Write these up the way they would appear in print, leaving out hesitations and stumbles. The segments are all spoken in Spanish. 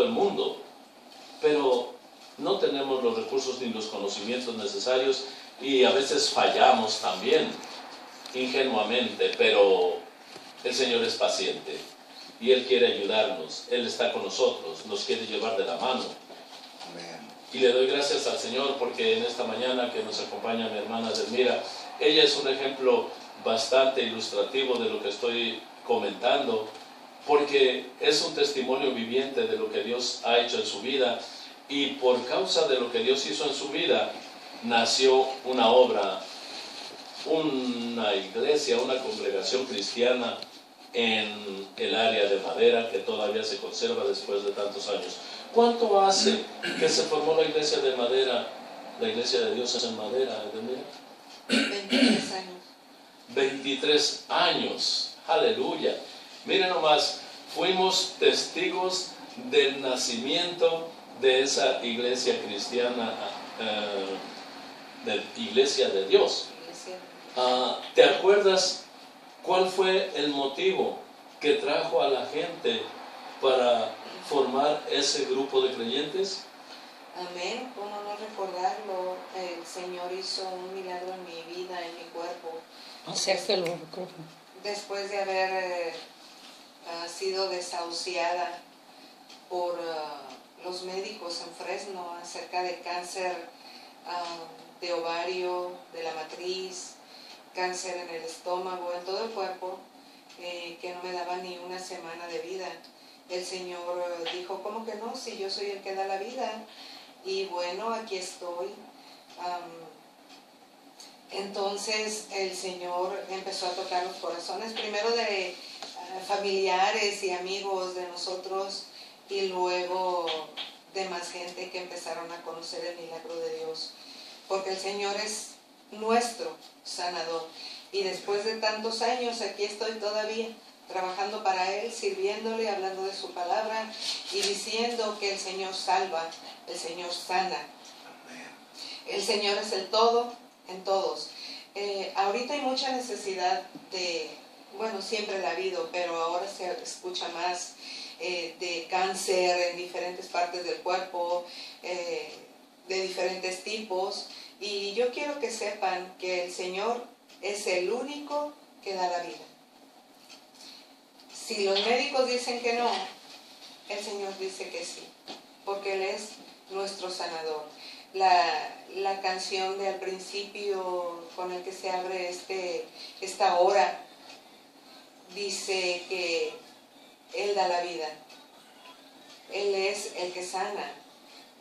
el mundo, pero no tenemos los recursos ni los conocimientos necesarios y a veces fallamos también, ingenuamente, pero el Señor es paciente y Él quiere ayudarnos, Él está con nosotros, nos quiere llevar de la mano. Amén. Y le doy gracias al Señor porque en esta mañana que nos acompaña mi hermana Delmira, ella es un ejemplo bastante ilustrativo de lo que estoy comentando, porque es un testimonio viviente de lo que Dios ha hecho en su vida, y por causa de lo que Dios hizo en su vida, nació una obra, una iglesia, una congregación cristiana en el área de Madera, que todavía se conserva después de tantos años. ¿Cuánto hace que se formó la iglesia de Madera, la iglesia de Dios en Madera, Edelmira? 23 años. 23 años, aleluya. Miren nomás, fuimos testigos del nacimiento de esa iglesia cristiana, de Iglesia de Dios. ¿Te acuerdas cuál fue el motivo que trajo a la gente para formar ese grupo de creyentes? Amén, cómo no recordarlo. El Señor hizo un milagro en mi vida, en mi cuerpo. Después de haber sido desahuciada por los médicos en Fresno acerca de cáncer de ovario, de la matriz, cáncer en el estómago, en todo el cuerpo, que no me daba ni una semana de vida. El Señor dijo, ¿cómo que no? Si yo soy el que da la vida. Y bueno, aquí estoy. Entonces el Señor empezó a tocar los corazones, primero de familiares y amigos de nosotros, y luego de más gente que empezaron a conocer el milagro de Dios, porque el Señor es nuestro sanador. Y después de tantos años aquí estoy todavía trabajando para Él, sirviéndole, hablando de su palabra y diciendo que el Señor salva, el Señor sana. El Señor es el todo en todos. Ahorita hay mucha necesidad de, bueno, siempre la ha habido, pero ahora se escucha más de cáncer en diferentes partes del cuerpo, de diferentes tipos. Y yo quiero que sepan que el Señor es el único que da la vida. Si los médicos dicen que no, el Señor dice que sí, porque Él es nuestro sanador. La canción de al principio con el que se abre esta hora dice que Él da la vida. Él es el que sana.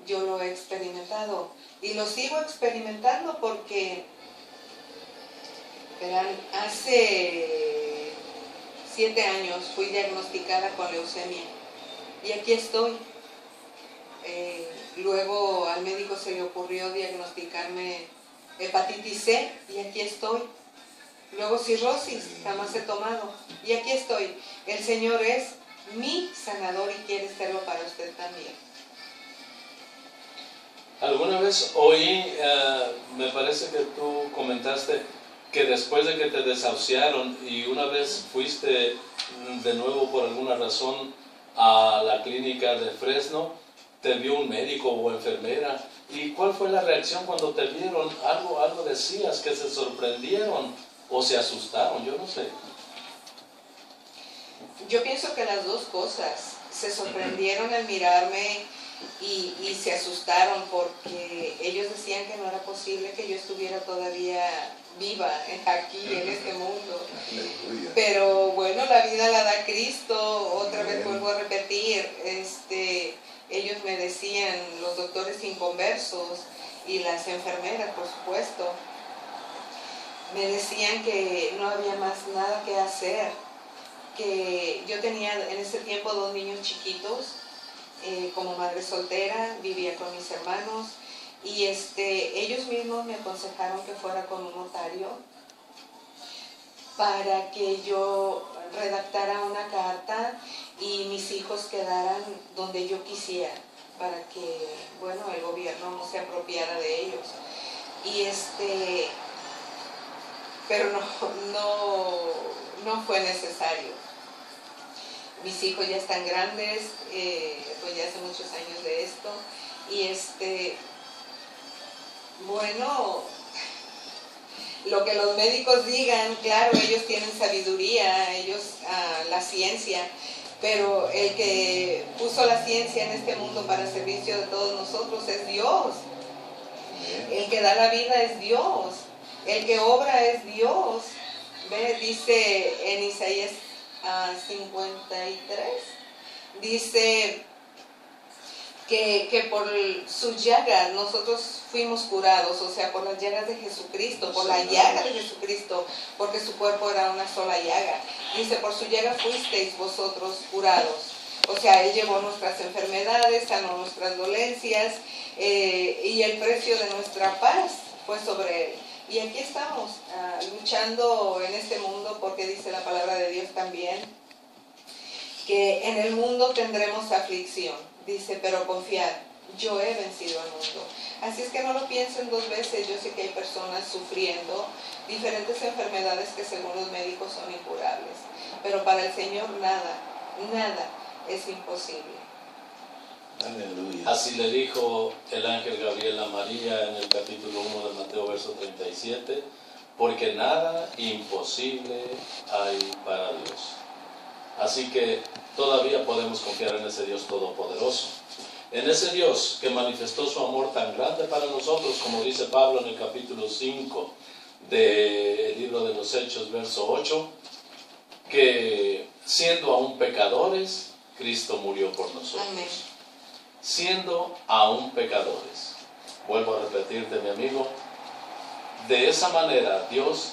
Yo lo he experimentado y lo sigo experimentando porque, verán, hace 7 años fui diagnosticada con leucemia y aquí estoy. Luego al médico se le ocurrió diagnosticarme hepatitis C y aquí estoy. Luego cirrosis, jamás he tomado y aquí estoy. El Señor es mi sanador y quiere serlo para usted también. Alguna vez oí, me parece que tú comentaste que después de que te desahuciaron y una vez fuiste de nuevo por alguna razón a la clínica de Fresno, te vio un médico o enfermera. ¿Y cuál fue la reacción cuando te vieron? Algo decías, que se sorprendieron o se asustaron, yo no sé. Yo pienso que las dos cosas. Se sorprendieron al mirarme y se asustaron porque ellos decían que no era posible que yo estuviera todavía viva aquí en este mundo. Pero bueno, la vida la da Cristo. Otra vez vuelvo a repetir, ellos me decían, los doctores inconversos y las enfermeras, por supuesto, me decían que no había más nada que hacer, que yo tenía en ese tiempo 2 niños chiquitos, como madre soltera, vivía con mis hermanos, y ellos mismos me aconsejaron que fuera con un notario para que yo redactara una carta y mis hijos quedaran donde yo quisiera, para que, bueno, el gobierno no se apropiara de ellos. Y pero no fue necesario. Mis hijos ya están grandes, pues ya hace muchos años de esto. Y bueno, lo que los médicos digan, claro, ellos tienen sabiduría, ellos la ciencia, pero el que puso la ciencia en este mundo para el servicio de todos nosotros es Dios. El que da la vida es Dios, el que obra es Dios. ¿Ve? Dice en Isaías 53, dice que por sus llagas nosotros fuimos curados, o sea, por las llagas de Jesucristo, por la llaga de Jesucristo, porque su cuerpo era una sola llaga. Dice, por su llaga fuisteis vosotros curados. O sea, Él llevó nuestras enfermedades, sanó nuestras dolencias, y el precio de nuestra paz fue sobre Él. Y aquí estamos, luchando en este mundo, porque dice la palabra de Dios también, que en el mundo tendremos aflicción. Dice, pero confiad, yo he vencido al mundo. Así es que no lo piensen dos veces. Yo sé que hay personas sufriendo diferentes enfermedades que según los médicos son incurables. Pero para el Señor nada, nada es imposible. Aleluya. Así le dijo el ángel Gabriel a María en el capítulo 1 de Mateo, verso 37, porque nada imposible hay para Dios. Así que todavía podemos confiar en ese Dios todopoderoso, en ese Dios que manifestó su amor tan grande para nosotros, como dice Pablo en el capítulo 5 del libro de los Hechos, verso 8, que siendo aún pecadores, Cristo murió por nosotros. Amén. Siendo aún pecadores. Vuelvo a repetirte, mi amigo, de esa manera Dios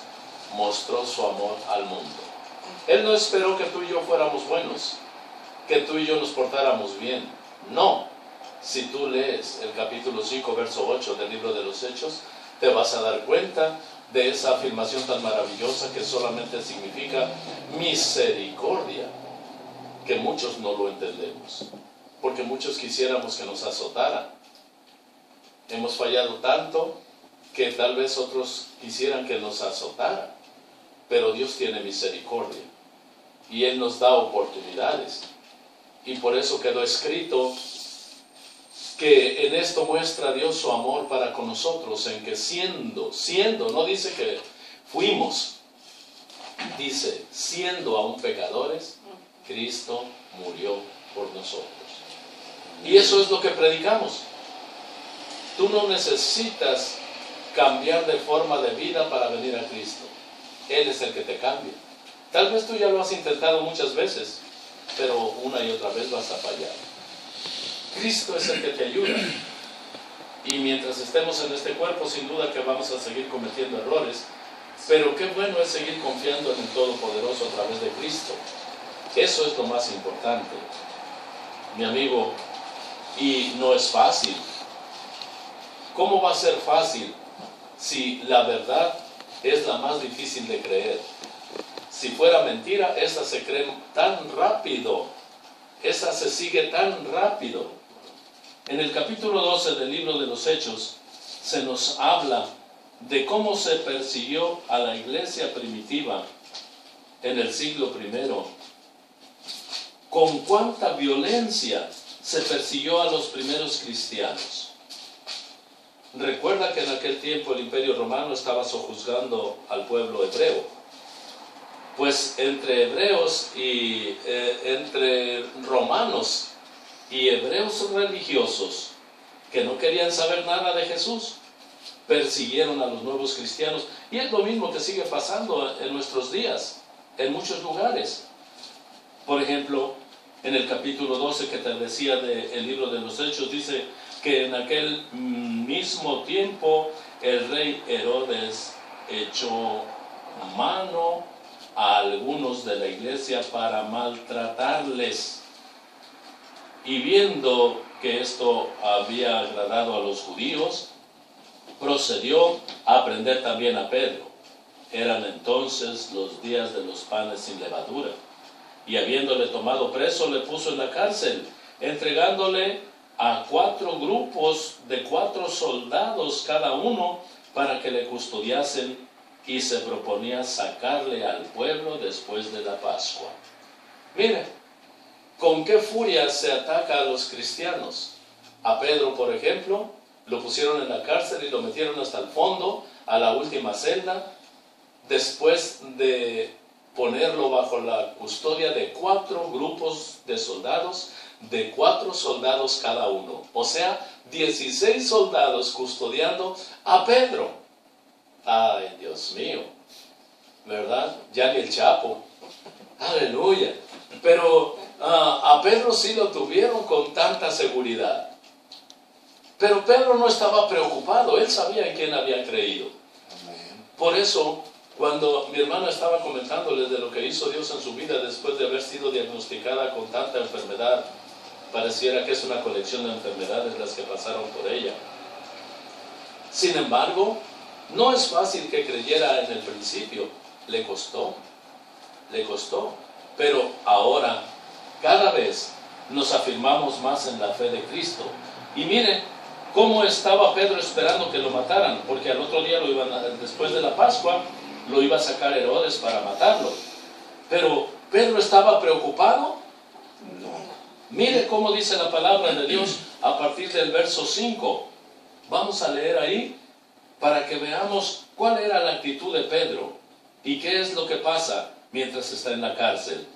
mostró su amor al mundo. Él no esperó que tú y yo fuéramos buenos, que tú y yo nos portáramos bien. No. Si tú lees el capítulo 5, verso 8 del libro de los Hechos, te vas a dar cuenta de esa afirmación tan maravillosa que solamente significa misericordia, que muchos no lo entendemos, porque muchos quisiéramos que nos azotaran. Hemos fallado tanto que tal vez otros quisieran que nos azotaran, pero Dios tiene misericordia y Él nos da oportunidades, y por eso quedó escrito que en esto muestra Dios su amor para con nosotros, en que siendo, no dice que fuimos, dice, siendo aún pecadores, Cristo murió por nosotros. Y eso es lo que predicamos. Tú no necesitas cambiar de forma de vida para venir a Cristo. Él es el que te cambia. Tal vez tú ya lo has intentado muchas veces, pero una y otra vez vas a fallar. Cristo es el que te ayuda. Y mientras estemos en este cuerpo, sin duda que vamos a seguir cometiendo errores, pero qué bueno es seguir confiando en el Todopoderoso a través de Cristo. Eso es lo más importante, mi amigo, y no es fácil. ¿Cómo va a ser fácil si la verdad es la más difícil de creer? Si fuera mentira, esa se cree tan rápido, esa se sigue tan rápido. En el capítulo 12 del libro de los Hechos se nos habla de cómo se persiguió a la iglesia primitiva en el siglo I. Con cuánta violencia se persiguió a los primeros cristianos. Recuerda que en aquel tiempo el Imperio Romano estaba sojuzgando al pueblo hebreo. Pues entre hebreos y entre romanos y hebreos religiosos que no querían saber nada de Jesús, persiguieron a los nuevos cristianos. Y es lo mismo que sigue pasando en nuestros días, en muchos lugares. Por ejemplo, en el capítulo 12 que te decía del libro de los Hechos, dice que en aquel mismo tiempo el rey Herodes echó mano a algunos de la iglesia para maltratarles. Y viendo que esto había agradado a los judíos, procedió a prender también a Pedro. Eran entonces los días de los panes sin levadura. Y habiéndole tomado preso, le puso en la cárcel, entregándole a 4 grupos de 4 soldados cada uno para que le custodiasen, y se proponía sacarle al pueblo después de la Pascua. Mire, ¿con qué furia se ataca a los cristianos? A Pedro, por ejemplo, lo pusieron en la cárcel y lo metieron hasta el fondo, a la última celda, después de ponerlo bajo la custodia de 4 grupos de soldados, de 4 soldados cada uno. O sea, 16 soldados custodiando a Pedro. Ay, Dios mío, ¿verdad? Ya ni el Chapo. Aleluya. Pero a Pedro sí lo tuvieron con tanta seguridad. Pero Pedro no estaba preocupado, él sabía en quién había creído. Por eso, cuando mi hermana estaba comentándoles de lo que hizo Dios en su vida después de haber sido diagnosticada con tanta enfermedad, pareciera que es una colección de enfermedades las que pasaron por ella. Sin embargo, no es fácil que creyera en el principio, le costó, pero ahora cada vez nos afirmamos más en la fe de Cristo. Y miren cómo estaba Pedro esperando que lo mataran, porque al otro día después de la Pascua, lo iba a sacar Herodes para matarlo. Pero Pedro estaba preocupado. Mire cómo dice la palabra de Dios a partir del verso 5. Vamos a leer ahí para que veamos cuál era la actitud de Pedro y qué es lo que pasa mientras está en la cárcel.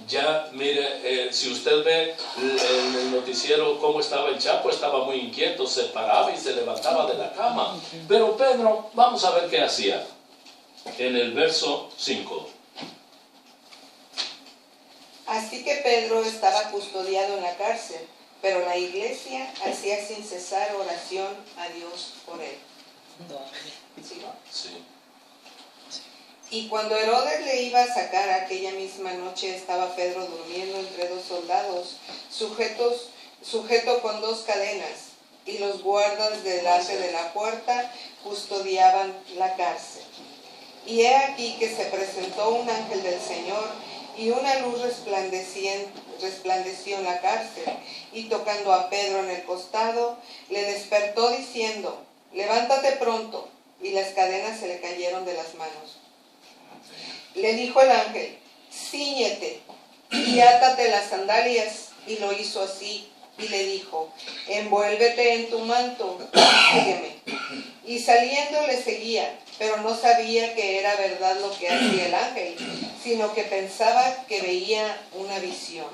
Ya, mire, si usted ve en el noticiero cómo estaba el Chapo, estaba muy inquieto, se paraba y se levantaba de la cama. Pero Pedro, vamos a ver qué hacía. En el verso 5. Así que Pedro estaba custodiado en la cárcel, pero la iglesia hacía sin cesar oración a Dios por él. ¿Sí? Sí. Y cuando Herodes le iba a sacar aquella misma noche, estaba Pedro durmiendo entre 2 soldados, sujeto con 2 cadenas, y los guardas delante de la puerta custodiaban la cárcel. Y he aquí que se presentó un ángel del Señor, y una luz resplandeció en la cárcel, y tocando a Pedro en el costado, le despertó diciendo: levántate pronto, y las cadenas se le cayeron de las manos. Le dijo el ángel: cíñete y átate las sandalias, y lo hizo así, y le dijo: envuélvete en tu manto y sígueme. Y saliendo le seguía, pero no sabía que era verdad lo que hacía el ángel, sino que pensaba que veía una visión.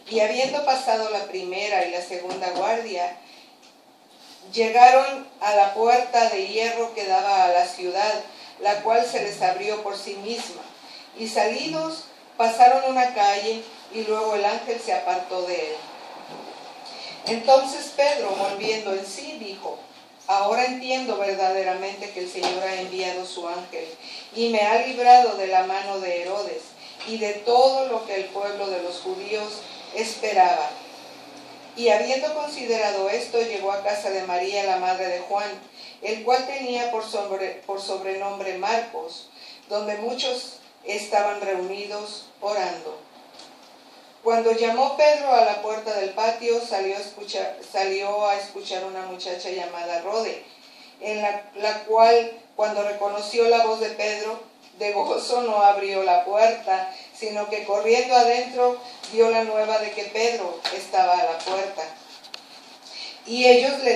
Y habiendo pasado la primera y la segunda guardia, llegaron a la puerta de hierro que daba a la ciudad, la cual se les abrió por sí misma. Y salidos, pasaron una calle, y luego el ángel se apartó de él. Entonces Pedro, volviendo en sí, dijo: ahora entiendo verdaderamente que el Señor ha enviado su ángel, y me ha librado de la mano de Herodes, y de todo lo que el pueblo de los judíos esperaba. Y habiendo considerado esto, llegó a casa de María, la madre de Juan, el cual tenía por sobrenombre Marcos, donde muchos estaban reunidos orando. Cuando llamó Pedro a la puerta del patio, salió a escuchar una muchacha llamada Rode, en la cual, cuando reconoció la voz de Pedro, de gozo no abrió la puerta, sino que corriendo adentro dio la nueva de que Pedro estaba a la puerta. Y ellos le